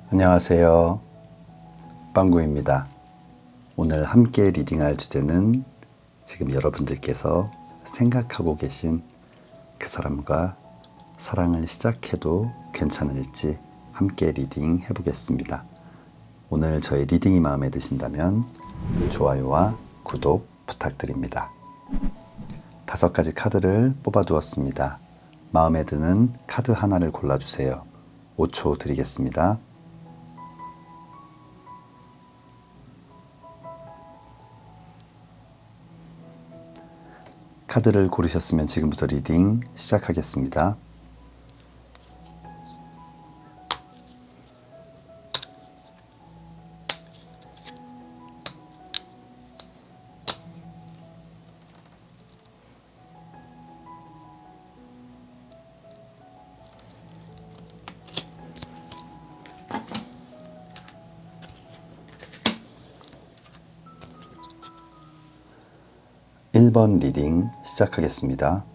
안녕하세요. 빵구입니다. 오늘 함께 리딩할 주제는 지금 여러분들께서 생각하고 계신 그 사람과 사랑을 시작해도 괜찮을지 함께 리딩 해보겠습니다. 오늘 저희 리딩이 마음에 드신다면 좋아요와 구독 부탁드립니다. 5가지 카드를 뽑아 두었습니다. 마음에 드는 카드 하나를 골라주세요. 5초 드리겠습니다. 카드를 고르셨으면 지금부터 리딩 시작하겠습니다. 일 번 리딩 시작하겠습니다.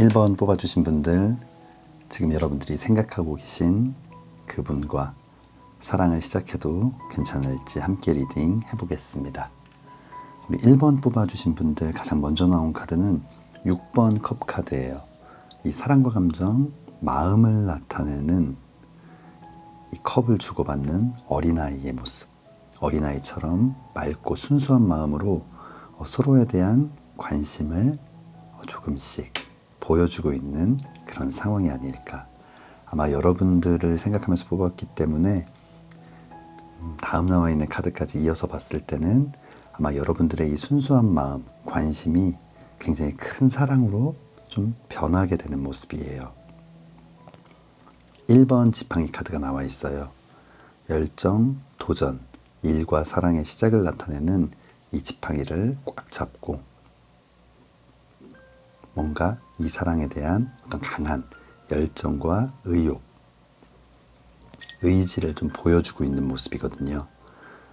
일 번 뽑아주신 분들, 지금 여러분들이 생각하고 계신 그분과 사랑을 시작해도 괜찮을지 함께 리딩 해보겠습니다. 우리 1번 뽑아주신 분들 가장 먼저 나온 카드는 6번 컵 카드예요. 이 사랑과 감정, 마음을 나타내는 이 컵을 주고받는 어린아이의 모습. 어린아이처럼 맑고 순수한 마음으로 서로에 대한 관심을 조금씩 보여주고 있는 그런 상황이 아닐까. 아마 여러분들을 생각하면서 뽑았기 때문에 다음 나와 있는 카드까지 이어서 봤을 때는 아마 여러분들의 이 순수한 마음, 관심이 굉장히 큰 사랑으로 좀 변하게 되는 모습이에요. 1번 지팡이 카드가 나와 있어요. 열정, 도전, 일과 사랑의 시작을 나타내는 이 지팡이를 꽉 잡고 뭔가 이 사랑에 대한 어떤 강한 열정과 의욕, 의지를 좀 보여주고 있는 모습이거든요.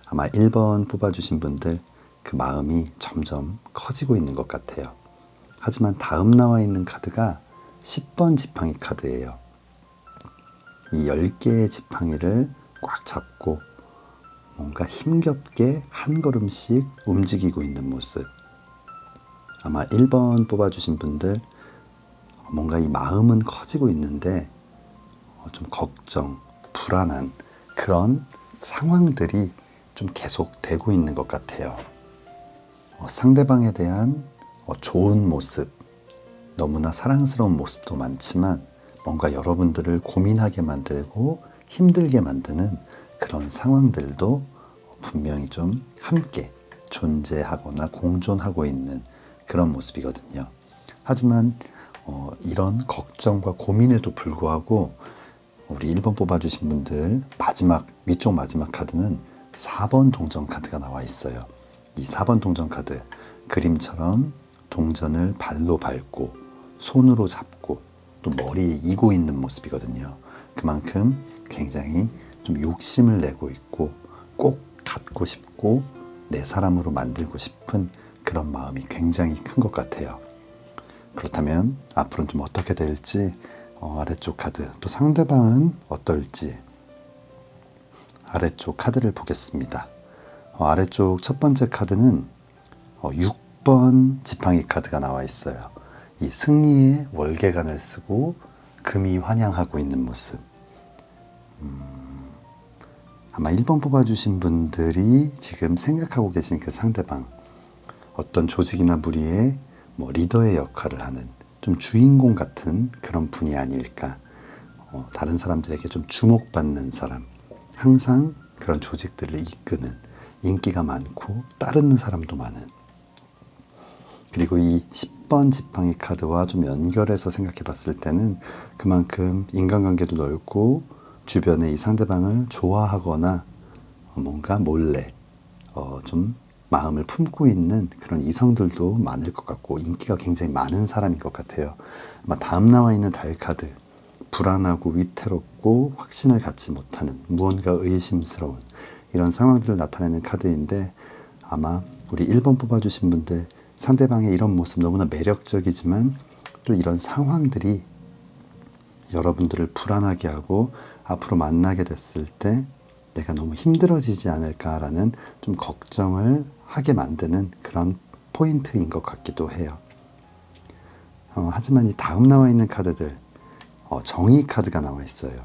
아마 1번 뽑아주신 분들 그 마음이 점점 커지고 있는 것 같아요. 하지만 다음 나와 있는 카드가 10번 지팡이 카드예요. 이 10개의 지팡이를 꽉 잡고 뭔가 힘겹게 한 걸음씩 움직이고 있는 모습. 아마 1번 뽑아주신 분들 뭔가 이 마음은 커지고 있는데 좀 걱정, 불안한 그런 상황들이 좀 계속 되고 있는 것 같아요. 상대방에 대한 좋은 모습, 너무나 사랑스러운 모습도 많지만 뭔가 여러분들을 고민하게 만들고 힘들게 만드는 그런 상황들도 분명히 좀 함께 존재하거나 공존하고 있는 그런 모습이거든요. 하지만 이런 걱정과 고민에도 불구하고 우리 1번 뽑아주신 분들 위쪽 마지막 카드는 4번 동전 카드가 나와 있어요. 이 4번 동전 카드, 그림처럼 동전을 발로 밟고 손으로 잡고 또 머리에 이고 있는 모습이거든요. 그만큼 굉장히 좀 욕심을 내고 있고 꼭 갖고 싶고 내 사람으로 만들고 싶은 그런 마음이 굉장히 큰 것 같아요. 그렇다면 앞으로는 좀 어떻게 될지 아래쪽 카드, 또 상대방은 어떨지 아래쪽 카드를 보겠습니다. 아래쪽 첫 번째 카드는 6번 지팡이 카드가 나와 있어요. 이 승리의 월계관을 쓰고 금이 환영하고 있는 모습. 아마 1번 뽑아주신 분들이 지금 생각하고 계신 그 상대방, 어떤 조직이나 무리의 리더의 역할을 하는 좀 주인공 같은 그런 분이 아닐까. 다른 사람들에게 좀 주목받는 사람, 항상 그런 조직들을 이끄는, 인기가 많고 따르는 사람도 많은 그리고 이 10번 지팡이 카드와 좀 연결해서 생각해 봤을 때는 그만큼 인간관계도 넓고 주변에 이 상대방을 좋아하거나 뭔가 몰래 좀 마음을 품고 있는 그런 이성들도 많을 것 같고 인기가 굉장히 많은 사람인 것 같아요. 아마 다음 나와 있는 달 카드, 불안하고 위태롭고 확신을 갖지 못하는 무언가 의심스러운 이런 상황들을 나타내는 카드인데 아마 우리 1번 뽑아주신 분들 상대방의 이런 모습 너무나 매력적이지만 또 이런 상황들이 여러분들을 불안하게 하고 앞으로 만나게 됐을 때 내가 너무 힘들어지지 않을까라는 좀 걱정을 하게 만드는 그런 포인트인 것 같기도 해요. 하지만 이 다음 나와 있는 카드들 정의 카드가 나와 있어요.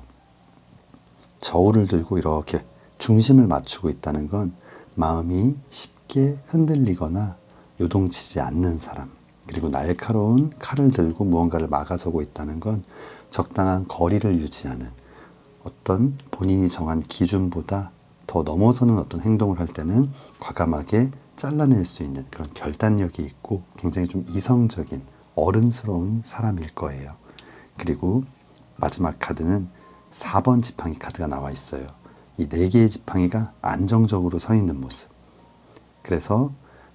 저울을 들고 이렇게 중심을 맞추고 있다는 건 마음이 쉽게 흔들리거나 요동치지 않는 사람, 그리고 날카로운 칼을 들고 무언가를 막아서고 있다는 건 적당한 거리를 유지하는 어떤 본인이 정한 기준보다 더 넘어서는 어떤 행동을 할 때는 과감하게 잘라낼 수 있는 그런 결단력이 있고 굉장히 좀 이성적인 어른스러운 사람일 거예요. 그리고 마지막 카드는 4번 지팡이 카드가 나와 있어요. 이 4개의 지팡이가 안정적으로 서 있는 모습. 그래서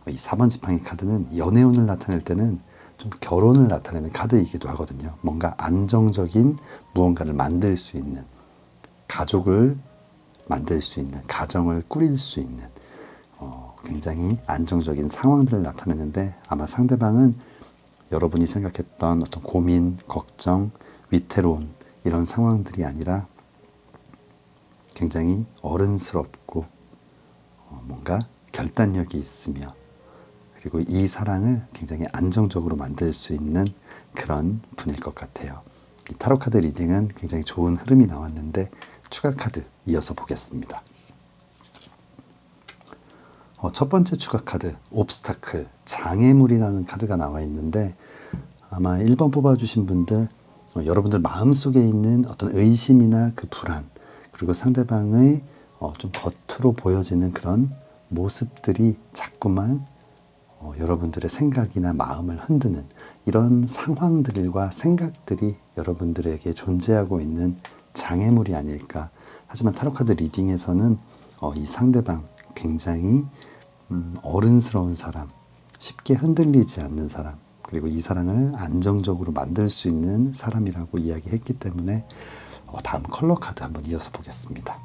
이 4번 지팡이 카드는 연애운을 나타낼 때는 좀 결혼을 나타내는 카드이기도 하거든요. 뭔가 안정적인 무언가를 만들 수 있는, 가족을 만들 수 있는, 가정을 꾸릴 수 있는 굉장히 안정적인 상황들을 나타내는데 아마 상대방은 여러분이 생각했던 어떤 고민, 걱정, 위태로운 이런 상황들이 아니라 굉장히 어른스럽고 뭔가 결단력이 있으며 그리고 이 사랑을 굉장히 안정적으로 만들 수 있는 그런 분일 것 같아요. 이 타로 카드 리딩은 굉장히 좋은 흐름이 나왔는데 추가 카드 이어서 보겠습니다. 첫 번째 추가 카드 옵스타클, 장애물이라는 카드가 나와 있는데 아마 1번 뽑아주신 분들 여러분들 마음속에 있는 어떤 의심이나 그 불안 그리고 상대방의 좀 겉으로 보여지는 그런 모습들이 자꾸만 여러분들의 생각이나 마음을 흔드는 이런 상황들과 생각들이 여러분들에게 존재하고 있는 장애물이 아닐까. 하지만 타로카드 리딩에서는 이 상대방 굉장히 어른스러운 사람, 쉽게 흔들리지 않는 사람, 그리고 이 사랑을 안정적으로 만들 수 있는 사람이라고 이야기했기 때문에 다음 컬러 카드 한번 이어서 보겠습니다.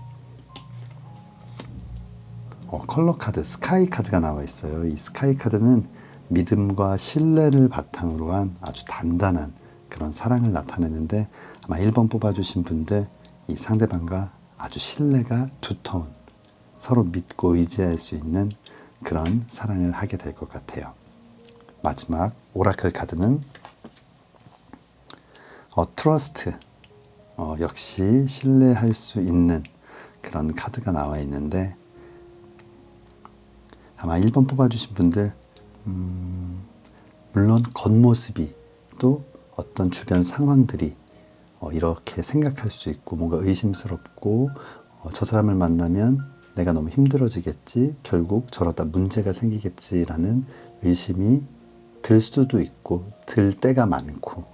컬러 카드 스카이 카드가 나와 있어요. 이 스카이 카드는 믿음과 신뢰를 바탕으로 한 아주 단단한 그런 사랑을 나타내는데 아마 1번 뽑아주신 분들 이 상대방과 아주 신뢰가 두터운 서로 믿고 의지할 수 있는 그런 사랑을 하게 될 것 같아요. 마지막 오라클 카드는 트러스트, 역시 신뢰할 수 있는 그런 카드가 나와 있는데 아마 1번 뽑아주신 분들 물론 겉모습이 또 어떤 주변 상황들이 이렇게 생각할 수 있고 뭔가 의심스럽고 저 사람을 만나면 내가 너무 힘들어지겠지, 결국 저러다 문제가 생기겠지라는 의심이 들 수도 있고 들 때가 많고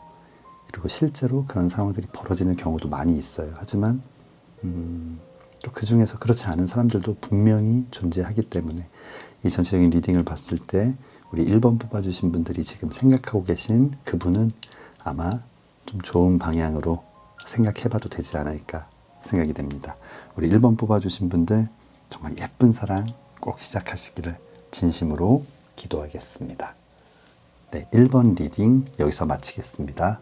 그리고 실제로 그런 상황들이 벌어지는 경우도 많이 있어요. 하지만 또 그 중에서 그렇지 않은 사람들도 분명히 존재하기 때문에 이 전체적인 리딩을 봤을 때 우리 1번 뽑아주신 분들이 지금 생각하고 계신 그분은 아마 좀 좋은 방향으로 생각해봐도 되지 않을까 생각이 됩니다. 우리 1번 뽑아주신 분들 정말 예쁜 사랑 꼭 시작하시기를 진심으로 기도하겠습니다. 네, 1번 리딩 여기서 마치겠습니다.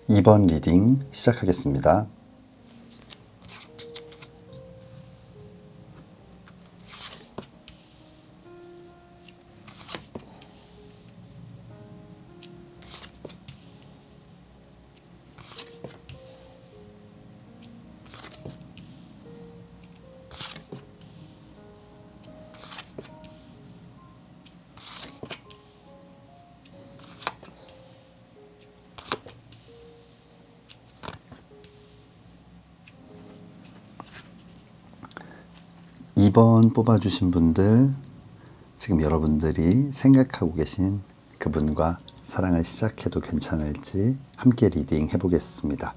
2번 리딩 시작하겠습니다. 2번 뽑아주신 분들, 지금 여러분들이 생각하고 계신 그분과 사랑을 시작해도 괜찮을지 함께 리딩 해보겠습니다.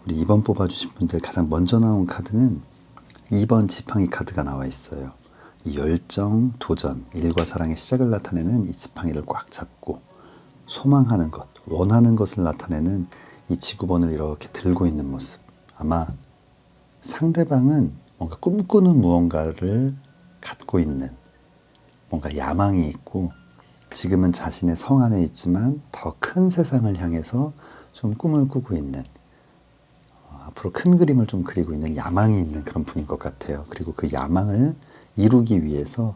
우리 2번 뽑아주신 분들 가장 먼저 나온 카드는 2번 지팡이 카드가 나와 있어요. 이 열정, 도전, 일과 사랑의 시작을 나타내는 이 지팡이를 꽉 잡고 소망하는 것, 원하는 것을 나타내는 이 지구본을 이렇게 들고 있는 모습. 아마 상대방은 뭔가 꿈꾸는 무언가를 갖고 있는, 뭔가 야망이 있고 지금은 자신의 성 안에 있지만 더 큰 세상을 향해서 좀 꿈을 꾸고 있는, 앞으로 큰 그림을 좀 그리고 있는 야망이 있는 그런 분인 것 같아요. 그리고 그 야망을 이루기 위해서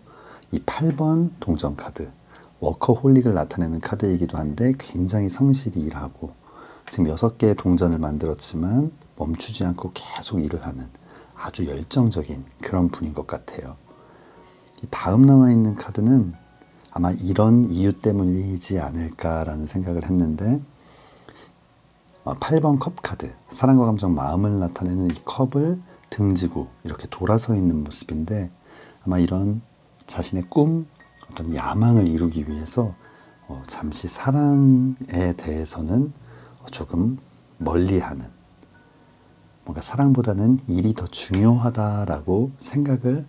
이 8번 동전 카드, 워커홀릭을 나타내는 카드이기도 한데 굉장히 성실히 일하고 지금 6개의 동전을 만들었지만 멈추지 않고 계속 일을 하는 아주 열정적인 그런 분인 것 같아요. 이 다음 나와 있는 카드는 아마 이런 이유 때문이지 않을까라는 생각을 했는데 8번 컵 카드, 사랑과 감정, 마음을 나타내는 이 컵을 등지고 이렇게 돌아서 있는 모습인데 아마 이런 자신의 꿈, 어떤 야망을 이루기 위해서 잠시 사랑에 대해서는 조금 멀리하는, 뭔가 사랑보다는 일이 더 중요하다라고 생각을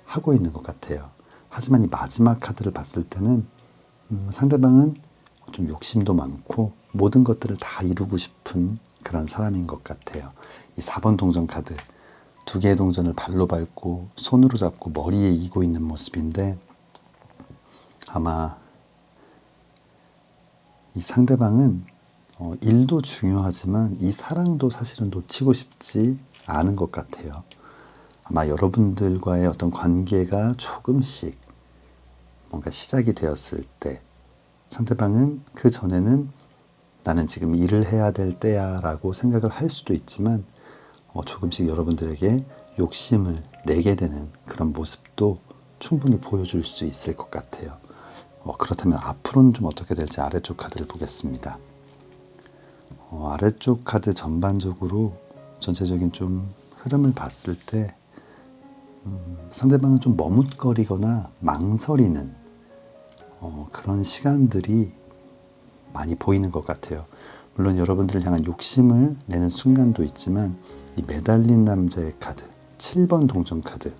하고 있는 것 같아요. 하지만 이 마지막 카드를 봤을 때는 상대방은 좀 욕심도 많고 모든 것들을 다 이루고 싶은 그런 사람인 것 같아요. 이 4번 동전 카드, 2개의 동전을 발로 밟고 손으로 잡고 머리에 이고 있는 모습인데 아마 이 상대방은 일도 중요하지만 이 사랑도 사실은 놓치고 싶지 않은 것 같아요. 아마 여러분들과의 어떤 관계가 조금씩 뭔가 시작이 되었을 때 상대방은 그 전에는 나는 지금 일을 해야 될 때야 라고 생각을 할 수도 있지만 조금씩 여러분들에게 욕심을 내게 되는 그런 모습도 충분히 보여줄 수 있을 것 같아요. 그렇다면 앞으로는 좀 어떻게 될지 아래쪽 카드를 보겠습니다. 아래쪽 카드 전반적으로 전체적인 좀 흐름을 봤을 때 상대방은 좀 머뭇거리거나 망설이는 그런 시간들이 많이 보이는 것 같아요. 물론 여러분들을 향한 욕심을 내는 순간도 있지만 이 매달린 남자의 카드, 7번 동전 카드,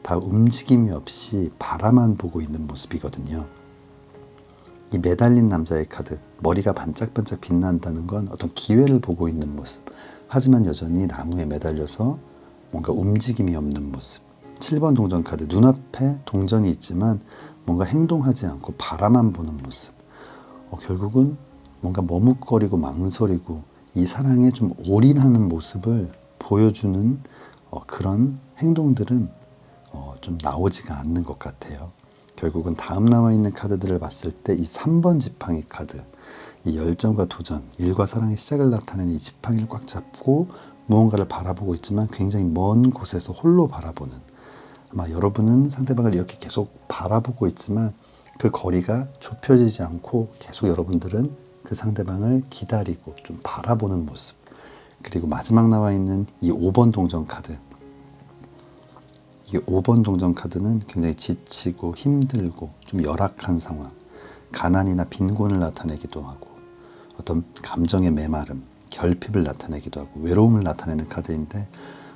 다 움직임이 없이 바라만 보고 있는 모습이거든요. 이 매달린 남자의 카드, 머리가 반짝반짝 빛난다는 건 어떤 기회를 보고 있는 모습. 하지만 여전히 나무에 매달려서 뭔가 움직임이 없는 모습. 7번 동전 카드, 눈앞에 동전이 있지만 뭔가 행동하지 않고 바라만 보는 모습. 결국은 뭔가 머뭇거리고 망설이고 이 사랑에 좀 올인하는 모습을 보여주는 그런 행동들은 좀 나오지가 않는 것 같아요. 결국은 다음 나와 있는 카드들을 봤을 때 이 3번 지팡이 카드, 이 열정과 도전, 일과 사랑의 시작을 나타내는 이 지팡이를 꽉 잡고 무언가를 바라보고 있지만 굉장히 먼 곳에서 홀로 바라보는, 아마 여러분은 상대방을 이렇게 계속 바라보고 있지만 그 거리가 좁혀지지 않고 계속 여러분들은 그 상대방을 기다리고 좀 바라보는 모습. 그리고 마지막 나와 있는 이 5번 동전 카드, 이게 5번 동전 카드는 굉장히 지치고 힘들고 좀 열악한 상황, 가난이나 빈곤을 나타내기도 하고 어떤 감정의 메마름, 결핍을 나타내기도 하고 외로움을 나타내는 카드인데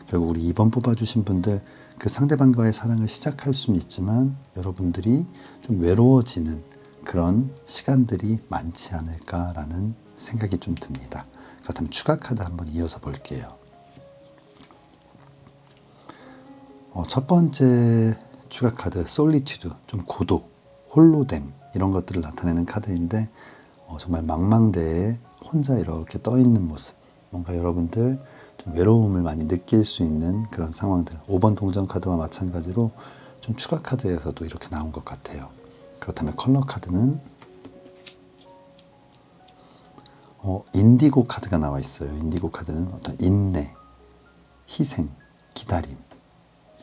결국 우리 2번 뽑아주신 분들 그 상대방과의 사랑을 시작할 수는 있지만 여러분들이 좀 외로워지는 그런 시간들이 많지 않을까라는 생각이 좀 듭니다. 그렇다면 추가 카드 한번 이어서 볼게요. 첫 번째 추가 카드 솔리튜드, 좀 고독, 홀로됨 이런 것들을 나타내는 카드인데 정말 망망대해에 혼자 이렇게 떠 있는 모습, 뭔가 여러분들 좀 외로움을 많이 느낄 수 있는 그런 상황들. 5번 동전 카드와 마찬가지로 좀 추가 카드에서도 이렇게 나온 것 같아요. 그렇다면 컬러 카드는 인디고 카드가 나와 있어요. 인디고 카드는 어떤 인내, 희생, 기다림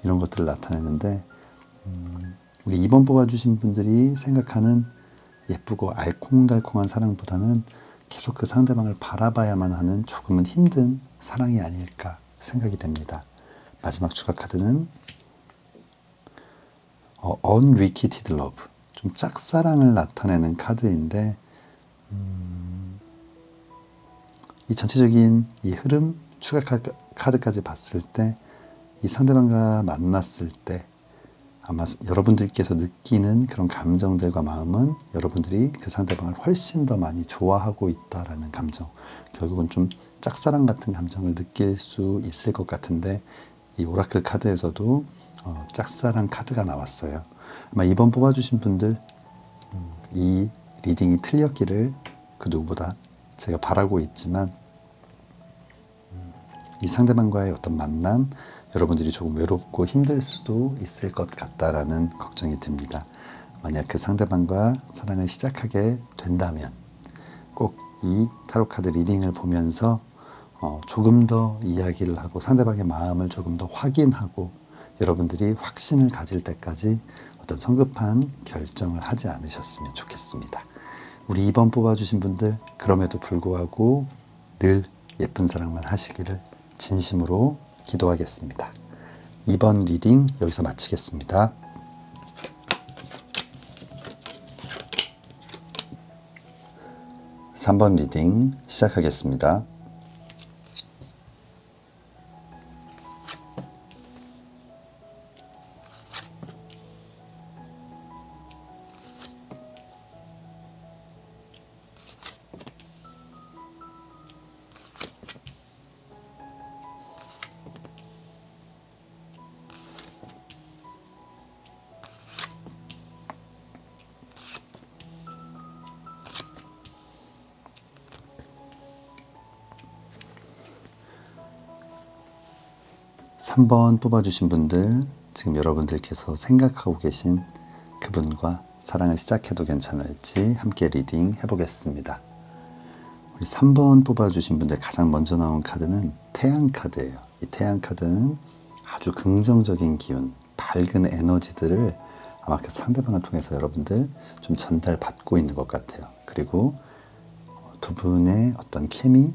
이런 것들을 나타내는데 우리 2번 뽑아주신 분들이 생각하는 예쁘고 알콩달콩한 사랑보다는 계속 그 상대방을 바라봐야만 하는 조금은 힘든 사랑이 아닐까 생각이 됩니다. 마지막 추가 카드는 Unrequited Love, 좀 짝사랑을 나타내는 카드인데 이 전체적인 이 흐름, 추가 카드까지 봤을 때 이 상대방과 만났을 때 아마 여러분들께서 느끼는 그런 감정들과 마음은 여러분들이 그 상대방을 훨씬 더 많이 좋아하고 있다라는 감정, 결국은 좀 짝사랑 같은 감정을 느낄 수 있을 것 같은데, 이 오라클 카드에서도 짝사랑 카드가 나왔어요. 아마 이번 뽑아주신 분들 이 리딩이 틀렸기를 그 누구보다 제가 바라고 있지만, 이 상대방과의 어떤 만남, 여러분들이 조금 외롭고 힘들 수도 있을 것 같다라는 걱정이 듭니다. 만약 그 상대방과 사랑을 시작하게 된다면 꼭 이 타로 카드 리딩을 보면서 조금 더 이야기를 하고 상대방의 마음을 조금 더 확인하고 여러분들이 확신을 가질 때까지 어떤 성급한 결정을 하지 않으셨으면 좋겠습니다. 우리 2번 뽑아주신 분들, 그럼에도 불구하고 늘 예쁜 사랑만 하시기를 진심으로 기도하겠습니다. 2번 리딩 여기서 마치겠습니다. 3번 리딩 시작하겠습니다. 삼 번 뽑아주신 분들, 지금 여러분들께서 생각하고 계신 그분과 사랑을 시작해도 괜찮을지 함께 리딩 해보겠습니다. 우리 3번 뽑아주신 분들 가장 먼저 나온 카드는 태양 카드예요. 이 태양 카드는 아주 긍정적인 기운, 밝은 에너지들을 아마 그 상대방을 통해서 여러분들 좀 전달받고 있는 것 같아요. 그리고 두 분의 어떤 케미,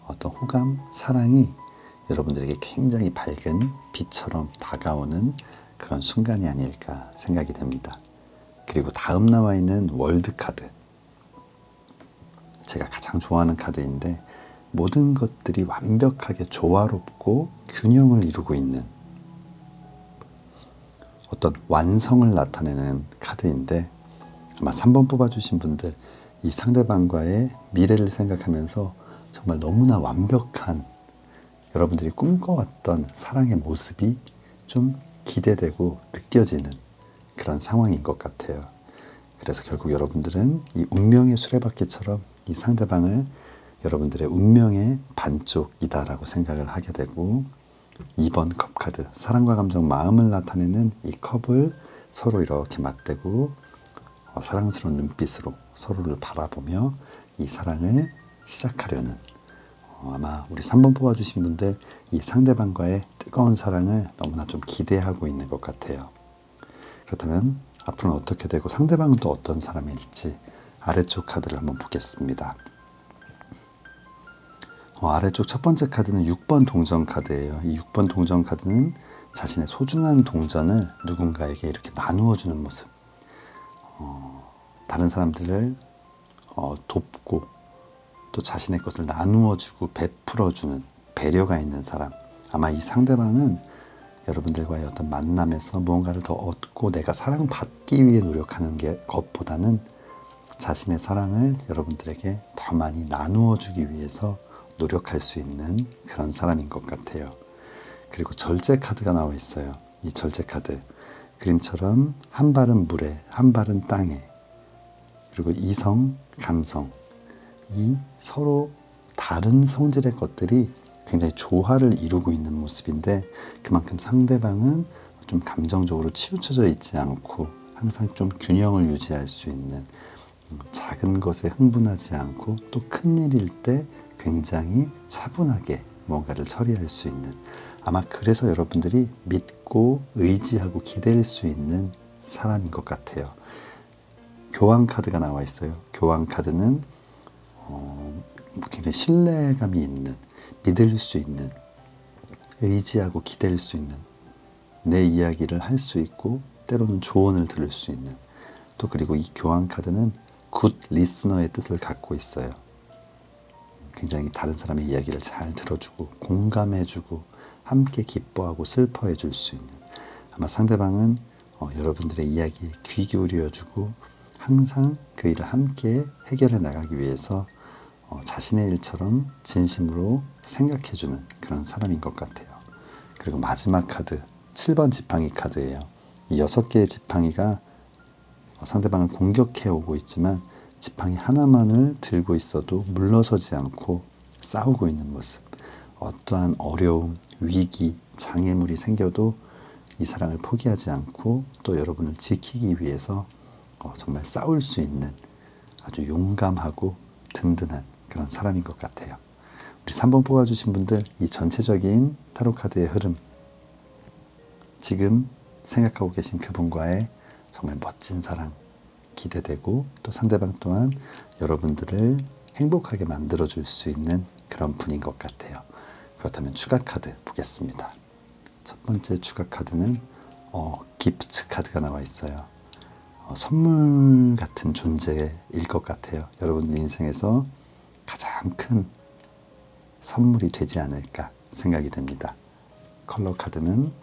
어떤 호감, 사랑이 여러분들에게 굉장히 밝은 빛처럼 다가오는 그런 순간이 아닐까 생각이 됩니다. 그리고 다음 나와 있는 월드 카드, 제가 가장 좋아하는 카드인데 모든 것들이 완벽하게 조화롭고 균형을 이루고 있는 어떤 완성을 나타내는 카드인데, 아마 3번 뽑아주신 분들 이 상대방과의 미래를 생각하면서 정말 너무나 완벽한 여러분들이 꿈꿔왔던 사랑의 모습이 좀 기대되고 느껴지는 그런 상황인 것 같아요. 그래서 결국 여러분들은 이 운명의 수레바퀴처럼 이 상대방을 여러분들의 운명의 반쪽이다라고 생각을 하게 되고, 2번 컵 카드, 사랑과 감정, 마음을 나타내는 이 컵을 서로 이렇게 맞대고 사랑스러운 눈빛으로 서로를 바라보며 이 사랑을 시작하려는, 아마 우리 3번 뽑아주신 분들 이 상대방과의 뜨거운 사랑을 너무나 좀 기대하고 있는 것 같아요. 그렇다면 앞으로는 어떻게 되고 상대방은 또 어떤 사람일지 아래쪽 카드를 한번 보겠습니다. 아래쪽 첫 번째 카드는 6번 동전 카드예요. 이 6번 동전 카드는 자신의 소중한 동전을 누군가에게 이렇게 나누어 주는 모습, 다른 사람들을 돕고 또 자신의 것을 나누어 주고 베풀어 주는 배려가 있는 사람. 아마 이 상대방은 여러분들과의 어떤 만남에서 무언가를 더 얻고 내가 사랑받기 위해 노력하는 것보다는 자신의 사랑을 여러분들에게 더 많이 나누어 주기 위해서 노력할 수 있는 그런 사람인 것 같아요. 그리고 절제 카드가 나와 있어요. 이 절제 카드, 그림처럼 한 발은 물에, 한 발은 땅에, 그리고 이성, 감성, 이 서로 다른 성질의 것들이 굉장히 조화를 이루고 있는 모습인데, 그만큼 상대방은 좀 감정적으로 치우쳐져 있지 않고 항상 좀 균형을 유지할 수 있는, 작은 것에 흥분하지 않고 또 큰일일 때 굉장히 차분하게 뭔가를 처리할 수 있는, 아마 그래서 여러분들이 믿고 의지하고 기댈 수 있는 사람인 것 같아요. 교황 카드가 나와 있어요. 교황 카드는 굉장히 신뢰감이 있는, 믿을 수 있는, 의지하고 기댈 수 있는, 내 이야기를 할 수 있고 때로는 조언을 들을 수 있는, 또 그리고 이 교황 카드는 굿 리스너의 뜻을 갖고 있어요. 굉장히 다른 사람의 이야기를 잘 들어주고 공감해주고 함께 기뻐하고 슬퍼해 줄 수 있는, 아마 상대방은 여러분들의 이야기에 귀 기울여주고 항상 그 일을 함께 해결해 나가기 위해서 자신의 일처럼 진심으로 생각해주는 그런 사람인 것 같아요. 그리고 마지막 카드 7번 지팡이 카드예요. 이 6개의 지팡이가 상대방을 공격해 오고 있지만 지팡이 하나만을 들고 있어도 물러서지 않고 싸우고 있는 모습, 어떠한 어려움, 위기, 장애물이 생겨도 이 사랑을 포기하지 않고 또 여러분을 지키기 위해서 정말 싸울 수 있는 아주 용감하고 든든한 그런 사람인 것 같아요. 우리 3번 뽑아주신 분들, 이 전체적인 타로 카드의 흐름, 지금 생각하고 계신 그분과의 정말 멋진 사랑 기대되고, 또 상대방 또한 여러분들을 행복하게 만들어줄 수 있는 그런 분인 것 같아요. 그렇다면 추가 카드 보겠습니다. 첫 번째 추가 카드는 기프트 카드가 나와 있어요. 선물 같은 존재일 것 같아요. 여러분들 인생에서 가장 큰 선물이 되지 않을까 생각이 됩니다. 컬러 카드는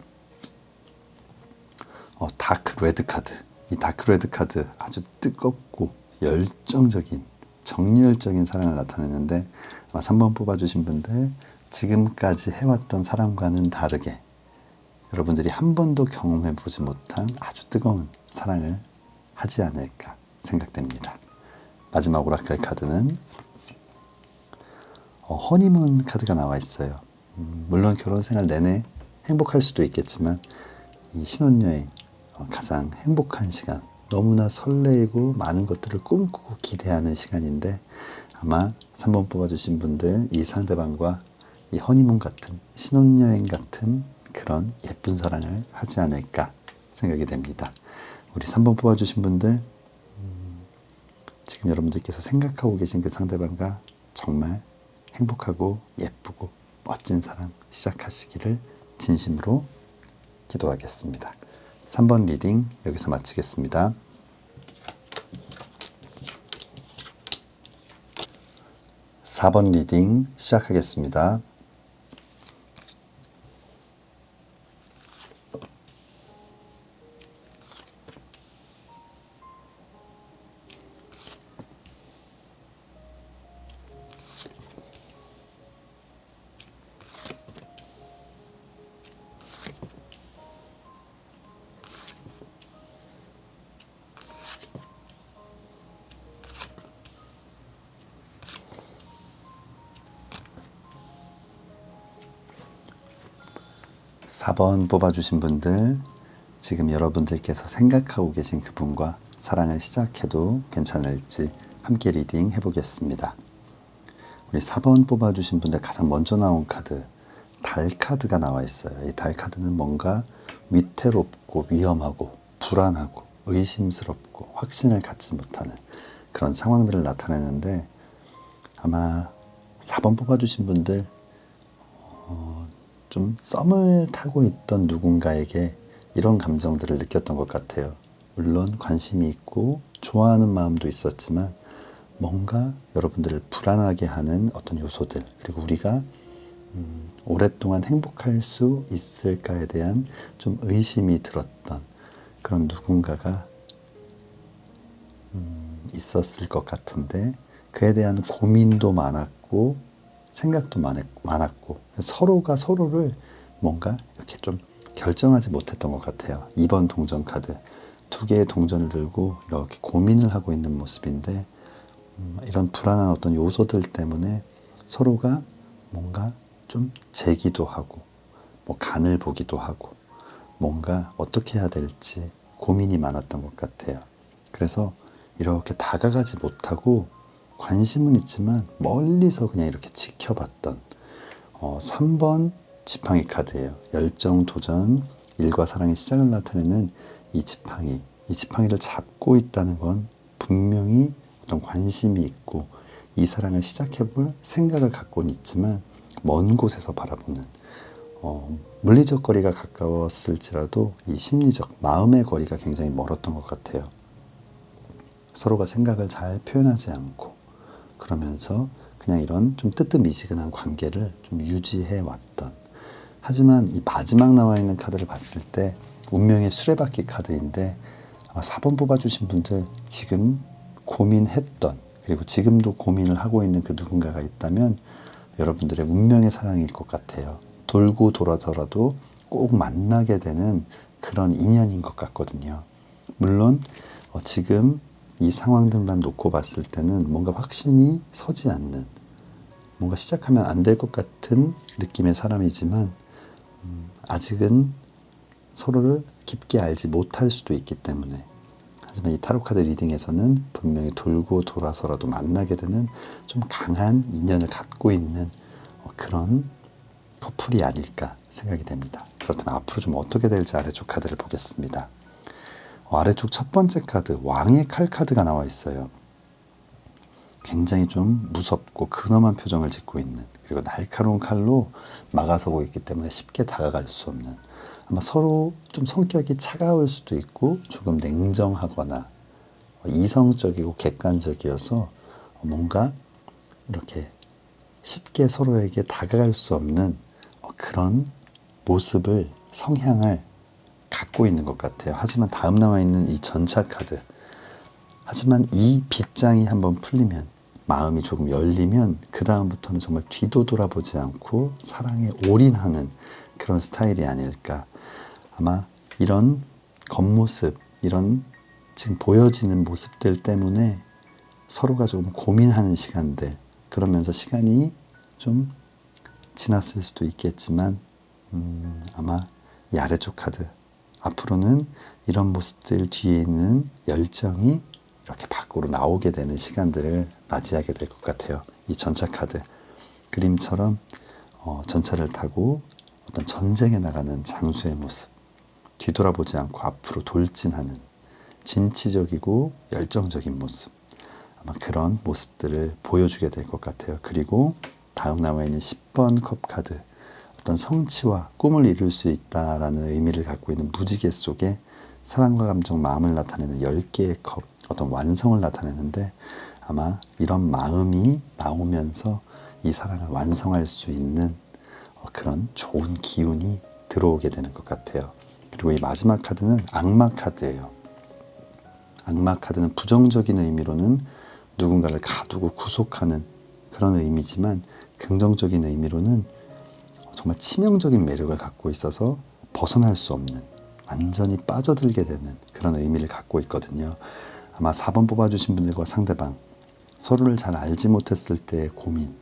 다크 레드 카드. 이 다크 레드 카드 아주 뜨겁고 열정적인, 정열적인 사랑을 나타내는데, 3번 뽑아주신 분들, 지금까지 해왔던 사랑과는 다르게 여러분들이 한 번도 경험해보지 못한 아주 뜨거운 사랑을 하지 않을까 생각됩니다. 마지막 오라클 카드는 허니문 카드가 나와 있어요. 물론 결혼 생활 내내 행복할 수도 있겠지만 이 신혼여행 가장 행복한 시간, 너무나 설레이고 많은 것들을 꿈꾸고 기대하는 시간인데, 아마 3번 뽑아주신 분들, 이 상대방과 이 허니문 같은, 신혼여행 같은 그런 예쁜 사랑을 하지 않을까 생각이 됩니다. 우리 3번 뽑아주신 분들, 지금 여러분들께서 생각하고 계신 그 상대방과 정말 행복하고 예쁘고 멋진 사랑 시작하시기를 진심으로 기도하겠습니다. 3번 리딩 여기서 마치겠습니다. 4번 리딩 시작하겠습니다. 사 번 뽑아주신 분들, 지금 여러분들께서 생각하고 계신 그분과 사랑을 시작해도 괜찮을지 함께 리딩 해보겠습니다. 우리 4번 뽑아주신 분들 가장 먼저 나온 카드, 달 카드가 나와 있어요. 이 달 카드는 뭔가 위태롭고 위험하고 불안하고 의심스럽고 확신을 갖지 못하는 그런 상황들을 나타내는데, 아마 4번 뽑아주신 분들 좀 썸을 타고 있던 누군가에게 이런 감정들을 느꼈던 것 같아요. 물론 관심이 있고 좋아하는 마음도 있었지만 뭔가 여러분들을 불안하게 하는 어떤 요소들, 그리고 우리가 오랫동안 행복할 수 있을까에 대한 좀 의심이 들었던 그런 누군가가 있었을 것 같은데, 그에 대한 고민도 많았고 생각도 많았고 서로가 서로를 뭔가 이렇게 좀 결정하지 못했던 것 같아요. 2번 동전 카드, 2개의 동전을 들고 이렇게 고민을 하고 있는 모습인데, 이런 불안한 어떤 요소들 때문에 서로가 뭔가 좀 재기도 하고 뭐 간을 보기도 하고 뭔가 어떻게 해야 될지 고민이 많았던 것 같아요. 그래서 이렇게 다가가지 못하고 관심은 있지만 멀리서 그냥 이렇게 지켜봤던 3번 지팡이 카드예요. 열정, 도전, 일과 사랑의 시작을 나타내는 이 지팡이를 잡고 있다는 건 분명히 어떤 관심이 있고 이 사랑을 시작해볼 생각을 갖고는 있지만 먼 곳에서 바라보는 물리적 거리가 가까웠을지라도 이 심리적, 마음의 거리가 굉장히 멀었던 것 같아요. 서로가 생각을 잘 표현하지 않고 그러면서 그냥 이런 좀 뜨뜻미지근한 관계를 좀 유지해 왔던. 하지만 이 마지막 나와 있는 카드를 봤을 때 운명의 수레바퀴 카드인데 아마 4번 뽑아주신 분들 지금 고민했던 그리고 지금도 고민을 하고 있는 그 누군가가 있다면 여러분들의 운명의 사랑일 것 같아요. 돌고 돌아서라도 꼭 만나게 되는 그런 인연인 것 같거든요. 물론 지금 이 상황들만 놓고 봤을 때는 뭔가 확신이 서지 않는, 뭔가 시작하면 안 될 것 같은 느낌의 사람이지만 아직은 서로를 깊게 알지 못할 수도 있기 때문에, 하지만 이 타로카드 리딩에서는 분명히 돌고 돌아서라도 만나게 되는 좀 강한 인연을 갖고 있는 그런 커플이 아닐까 생각이 됩니다. 그렇다면 앞으로 좀 어떻게 될지 아래쪽 카드를 보겠습니다. 아래쪽 첫 번째 카드, 왕의 칼 카드가 나와 있어요. 굉장히 좀 무섭고 근엄한 표정을 짓고 있는, 그리고 날카로운 칼로 막아서고 있기 때문에 쉽게 다가갈 수 없는, 아마 서로 좀 성격이 차가울 수도 있고 조금 냉정하거나 이성적이고 객관적이어서 뭔가 이렇게 쉽게 서로에게 다가갈 수 없는 그런 모습을, 성향을 갖고 있는 것 같아요. 하지만 다음 나와 있는 이 전차 카드, 하지만 이 빗장이 한번 풀리면, 마음이 조금 열리면 그 다음부터는 정말 뒤도 돌아보지 않고 사랑에 올인하는 그런 스타일이 아닐까. 아마 이런 겉모습, 이런 지금 보여지는 모습들 때문에 서로가 조금 고민하는 시간들, 그러면서 시간이 좀 지났을 수도 있겠지만 아마 이 아래쪽 카드, 앞으로는 이런 모습들 뒤에 있는 열정이 이렇게 밖으로 나오게 되는 시간들을 맞이하게 될 것 같아요. 이 전차 카드, 그림처럼 전차를 타고 어떤 전쟁에 나가는 장수의 모습, 뒤돌아보지 않고 앞으로 돌진하는 진취적이고 열정적인 모습, 아마 그런 모습들을 보여주게 될 것 같아요. 그리고 다음 나와 있는 10번 컵 카드, 어떤 성취와 꿈을 이룰 수 있다라는 의미를 갖고 있는 무지개 속에 사랑과 감정, 마음을 나타내는 10개의 컵, 어떤 완성을 나타내는데, 아마 이런 마음이 나오면서 이 사랑을 완성할 수 있는 그런 좋은 기운이 들어오게 되는 것 같아요. 그리고 이 마지막 카드는 악마 카드예요. 악마 카드는 부정적인 의미로는 누군가를 가두고 구속하는 그런 의미지만, 긍정적인 의미로는 정말 치명적인 매력을 갖고 있어서 벗어날 수 없는, 완전히 빠져들게 되는 그런 의미를 갖고 있거든요. 아마 4번 뽑아주신 분들과 상대방, 서로를 잘 알지 못했을 때의 고민,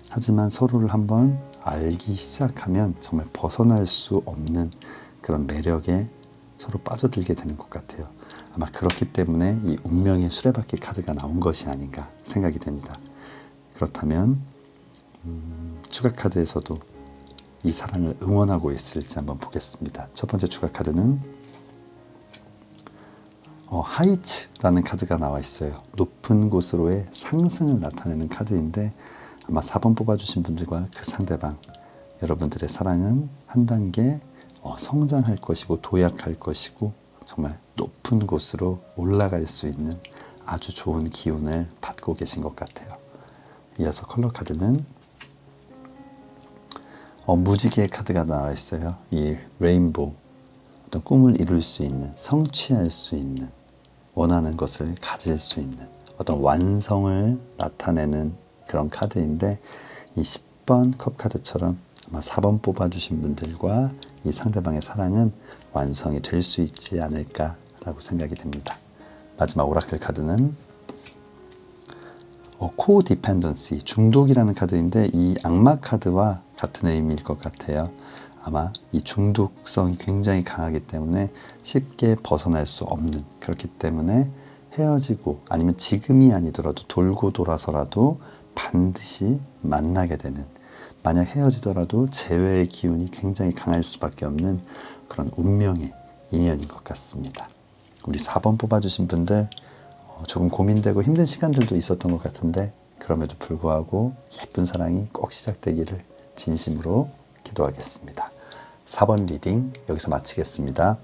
하지만 서로를 한번 알기 시작하면 정말 벗어날 수 없는 그런 매력에 서로 빠져들게 되는 것 같아요. 아마 그렇기 때문에 이 운명의 수레바퀴 카드가 나온 것이 아닌가 생각이 됩니다. 그렇다면 추가 카드에서도 이 사랑을 응원하고 있을지 한번 보겠습니다. 첫 번째 추가 카드는 하이츠라는 카드가 나와 있어요. 높은 곳으로의 상승을 나타내는 카드인데, 아마 4번 뽑아주신 분들과 그 상대방, 여러분들의 사랑은 한 단계 성장할 것이고 도약할 것이고 정말 높은 곳으로 올라갈 수 있는 아주 좋은 기운을 받고 계신 것 같아요. 이어서 컬러 카드는 무지개 카드가 나와 있어요. 이 레인보우, 어떤 꿈을 이룰 수 있는, 성취할 수 있는, 원하는 것을 가질 수 있는 어떤 완성을 나타내는 그런 카드인데, 이 10번 컵 카드처럼 아마 4번 뽑아주신 분들과 이 상대방의 사랑은 완성이 될 수 있지 않을까라고 생각이 됩니다. 마지막 오라클 카드는 코디펜던시, 중독이라는 카드인데, 이 악마 카드와 같은 의미일 것 같아요. 아마 이 중독성이 굉장히 강하기 때문에 쉽게 벗어날 수 없는, 그렇기 때문에 헤어지고 아니면 지금이 아니더라도 돌고 돌아서라도 반드시 만나게 되는, 만약 헤어지더라도 재회의 기운이 굉장히 강할 수밖에 없는 그런 운명의 인연인 것 같습니다. 우리 4번 뽑아주신 분들 조금 고민되고 힘든 시간들도 있었던 것 같은데, 그럼에도 불구하고 예쁜 사랑이 꼭 시작되기를 진심으로 기도하겠습니다. 4번 리딩 여기서 마치겠습니다.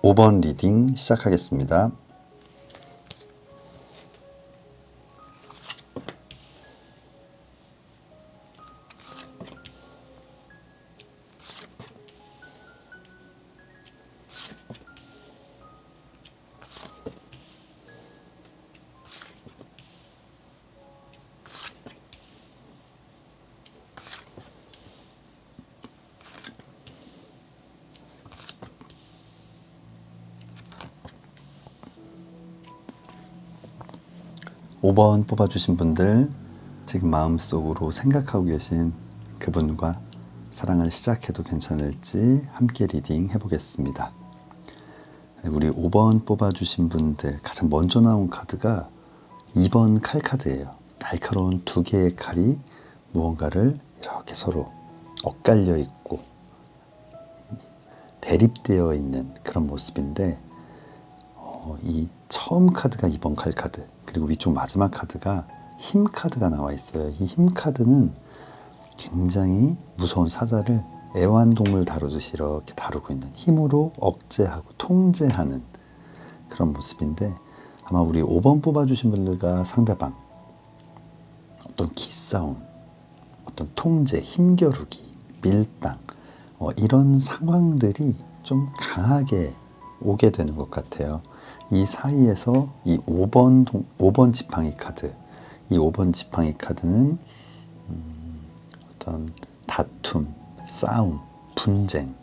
5번 리딩 시작하겠습니다. 오 번 뽑아주신 분들, 지금 마음속으로 생각하고 계신 그분과 사랑을 시작해도 괜찮을지 함께 리딩 해보겠습니다. 우리 5번 뽑아주신 분들, 가장 먼저 나온 카드가 2번 칼 카드예요. 날카로운 두 개의 칼이 무언가를 이렇게 서로 엇갈려 있고 대립되어 있는 그런 모습인데, 이 처음 카드가 2번 칼 카드, 그리고 위쪽 마지막 카드가 힘 카드가 나와 있어요. 이 힘 카드는 굉장히 무서운 사자를 애완동물 다루듯이 이렇게 다루고 있는, 힘으로 억제하고 통제하는 그런 모습인데, 아마 우리 5번 뽑아주신 분들과 상대방 어떤 기싸움, 어떤 통제, 힘겨루기, 밀당, 이런 상황들이 좀 강하게 오게 되는 것 같아요. 이 사이에서 이 5번 지팡이 카드, 이 5번 지팡이 카드는 어떤 다툼, 싸움, 분쟁,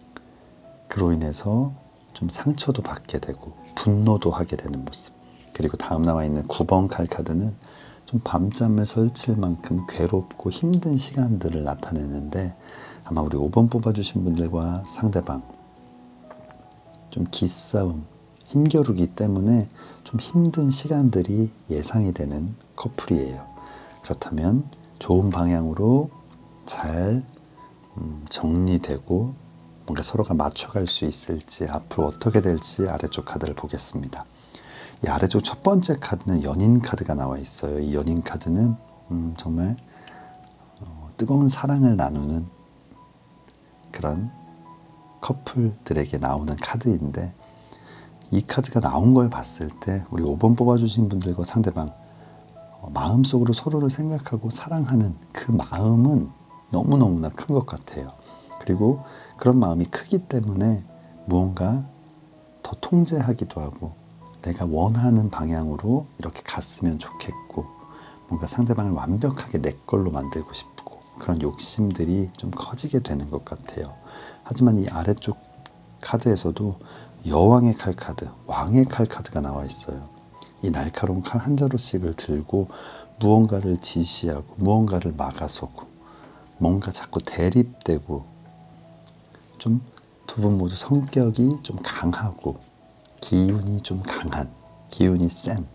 그로 인해서 좀 상처도 받게 되고 분노도 하게 되는 모습. 그리고 다음 나와 있는 9번 칼 카드는 좀 밤잠을 설칠 만큼 괴롭고 힘든 시간들을 나타내는데, 아마 우리 5번 뽑아주신 분들과 상대방 좀 기싸움, 힘겨루기 때문에 좀 힘든 시간들이 예상이 되는 커플이에요. 그렇다면 좋은 방향으로 잘 정리되고 뭔가 서로가 맞춰갈 수 있을지, 앞으로 어떻게 될지 아래쪽 카드를 보겠습니다. 이 아래쪽 첫 번째 카드는 연인 카드가 나와 있어요. 이 연인 카드는 정말 뜨거운 사랑을 나누는 그런 커플들에게 나오는 카드인데, 이 카드가 나온 걸 봤을 때 우리 5번 뽑아주신 분들과 상대방 마음속으로 서로를 생각하고 사랑하는 그 마음은 너무너무나 큰 것 같아요. 그리고 그런 마음이 크기 때문에 무언가 더 통제하기도 하고 내가 원하는 방향으로 이렇게 갔으면 좋겠고, 뭔가 상대방을 완벽하게 내 걸로 만들고 싶고, 그런 욕심들이 좀 커지게 되는 것 같아요. 하지만 이 아래쪽 카드에서도 여왕의 칼 카드, 왕의 칼 카드가 나와 있어요. 이 날카로운 칼 한 자루씩을 들고 무언가를 지시하고 무언가를 막아서고 뭔가 자꾸 대립되고, 좀 두 분 모두 성격이 좀 강하고 기운이 좀 강한, 기운이 센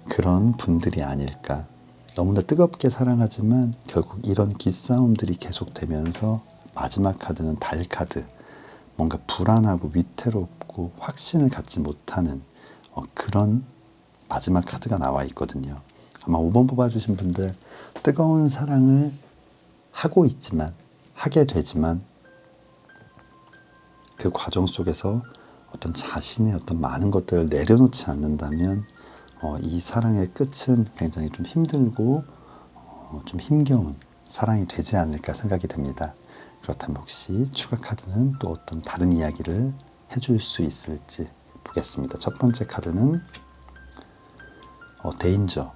그런 분들이 아닐까. 너무나 뜨겁게 사랑하지만 결국 이런 기싸움들이 계속되면서 마지막 카드는 달 카드, 뭔가 불안하고 위태롭고 확신을 갖지 못하는 그런 마지막 카드가 나와 있거든요. 아마 5번 뽑아주신 분들, 뜨거운 사랑을 하고 있지만, 하게 되지만 그 과정 속에서 어떤 자신의 어떤 많은 것들을 내려놓지 않는다면 이 사랑의 끝은 굉장히 좀 힘들고 좀 힘겨운 사랑이 되지 않을까 생각이 됩니다. 그렇다면 혹시 추가 카드는 또 어떤 다른 이야기를 해줄 수 있을지 보겠습니다. 첫 번째 카드는 데인저,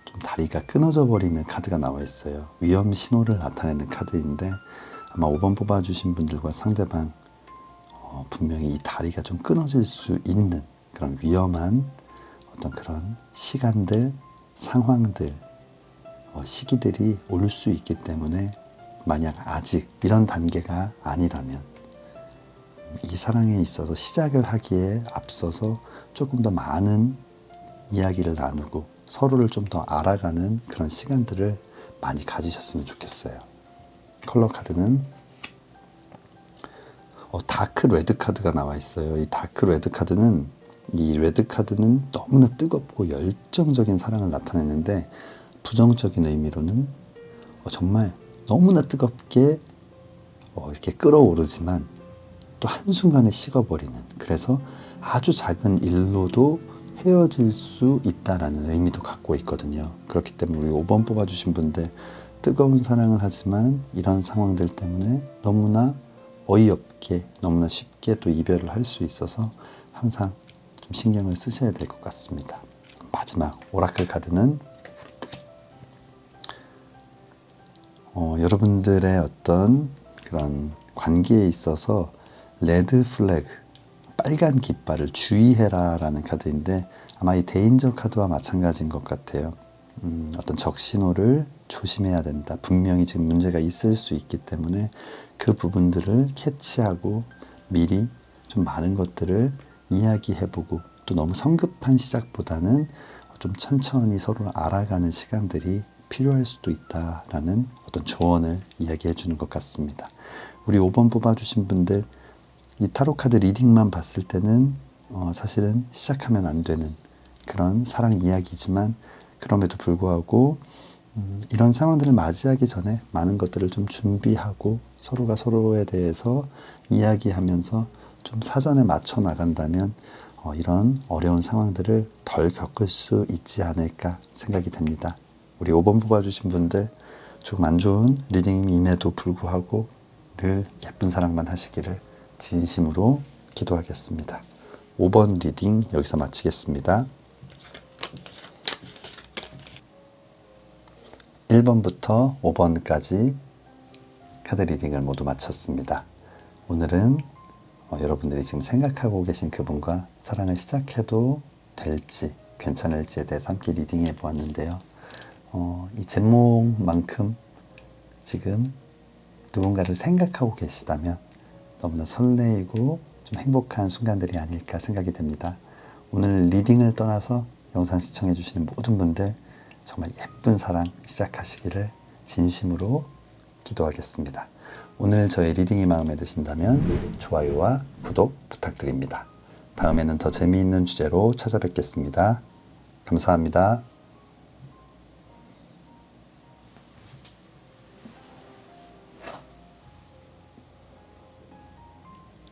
좀 다리가 끊어져 버리는 카드가 나와 있어요. 위험 신호를 나타내는 카드인데, 아마 5번 뽑아주신 분들과 상대방 분명히 이 다리가 좀 끊어질 수 있는 그런 위험한 어떤 그런 시간들, 상황들, 시기들이 올 수 있기 때문에, 만약 아직 이런 단계가 아니라면 이 사랑에 있어서 시작을 하기에 앞서서 조금 더 많은 이야기를 나누고 서로를 좀 더 알아가는 그런 시간들을 많이 가지셨으면 좋겠어요. 컬러 카드는 다크 레드 카드가 나와 있어요. 이 다크 레드 카드는, 이 레드 카드는 너무나 뜨겁고 열정적인 사랑을 나타내는데, 부정적인 의미로는 정말 너무나 뜨겁게 이렇게 끓어오르지만 또 한순간에 식어버리는, 그래서 아주 작은 일로도 헤어질 수 있다라는 의미도 갖고 있거든요. 그렇기 때문에 우리 5번 뽑아주신 분들, 뜨거운 사랑을 하지만 이런 상황들 때문에 너무나 어이없게, 너무나 쉽게 또 이별을 할 수 있어서 항상 좀 신경을 쓰셔야 될 것 같습니다. 마지막 오라클 카드는 여러분들의 어떤 그런 관계에 있어서 레드 플래그, 빨간 깃발을 주의해라 라는 카드인데, 아마 이 대인전 카드와 마찬가지인 것 같아요. 어떤 적신호를 조심해야 된다. 분명히 지금 문제가 있을 수 있기 때문에 그 부분들을 캐치하고 미리 좀 많은 것들을 이야기해보고, 또 너무 성급한 시작보다는 좀 천천히 서로 알아가는 시간들이 필요할 수도 있다라는 어떤 조언을 이야기해 주는 것 같습니다. 우리 5번 뽑아주신 분들, 이 타로 카드 리딩만 봤을 때는 사실은 시작하면 안 되는 그런 사랑 이야기지만, 그럼에도 불구하고 이런 상황들을 맞이하기 전에 많은 것들을 좀 준비하고 서로가 서로에 대해서 이야기하면서 좀 사전에 맞춰 나간다면 이런 어려운 상황들을 덜 겪을 수 있지 않을까 생각이 됩니다. 우리 5번 뽑아주신 분들, 조금 안 좋은 리딩임에도 불구하고 늘 예쁜 사랑만 하시기를 진심으로 기도하겠습니다. 5번 리딩 여기서 마치겠습니다. 1번부터 5번까지 카드 리딩을 모두 마쳤습니다. 오늘은 여러분들이 지금 생각하고 계신 그분과 사랑을 시작해도 될지 괜찮을지에 대해서 함께 리딩해 보았는데요. 이 제목만큼 지금 누군가를 생각하고 계시다면 너무나 설레이고 좀 행복한 순간들이 아닐까 생각이 됩니다. 오늘 리딩을 떠나서 영상 시청해 주시는 모든 분들, 정말 예쁜 사랑 시작하시기를 진심으로 기도하겠습니다. 오늘 저의 리딩이 마음에 드신다면 좋아요와 구독 부탁드립니다. 다음에는 더 재미있는 주제로 찾아뵙겠습니다. 감사합니다.